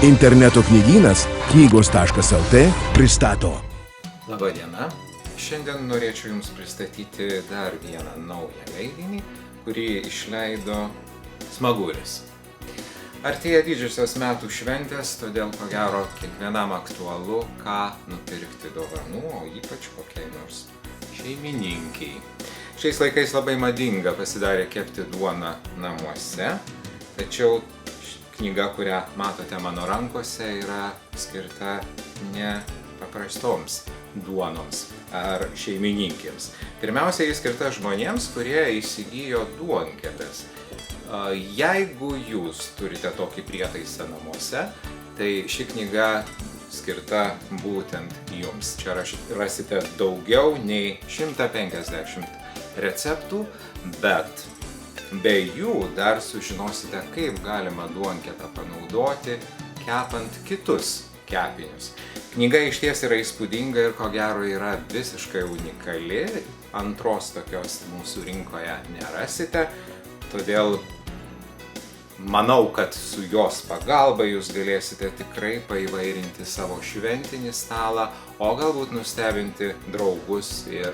Interneto knygynas knygos.lt pristato. Labadiena. Šiandien norėčiau Jums pristatyti dar vieną naują leidinį, kurį išleido Smaguris. Artėja didžiosios metų šventės, todėl ko gero kiekvienam aktualu, ką nupirkti dovanų, o ypač kokiai nors šeimininkiai. Šiais laikais labai madinga pasidarė kepti duoną namuose, tačiau knyga, kurią matote mano rankose, yra skirta ne paprastoms duonoms ar šeimininkėms. Pirmiausia, jis skirta žmonėms, kurie įsigijo duonkepes. Jeigu jūs turite tokį prietaisą namuose, tai ši knyga skirta būtent jums. Čia rasite daugiau nei 150 receptų, bet be jų dar sužinosite, kaip galima duonkepę panaudoti, kepant kitus kepinius. Knyga išties yra įspūdinga ir ko gero yra visiškai unikali. Antros tokios mūsų rinkoje nerasite, todėl manau, kad su jos pagalba jūs galėsite tikrai paįvairinti savo šventinį stalą, o galbūt nustebinti draugus ir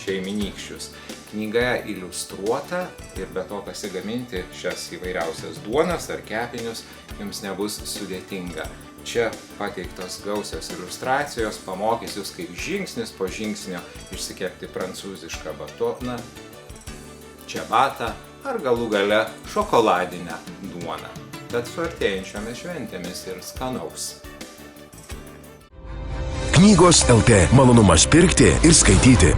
šeiminykščius. Knyga iliustruota ir be to pasigaminti šias įvairiausias duonas ar kepinius jums nebus sudėtinga. Čia pateiktos gausios iliustracijos pamokys jūs kaip žingsnis po žingsnio išsikepti prancūzišką batoną, ciabatą ar galų gale šokoladinę duoną. Bet su artėjančiomis šventėmis ir skanaus. Knygos.lt. Malonumas pirkti ir skaityti.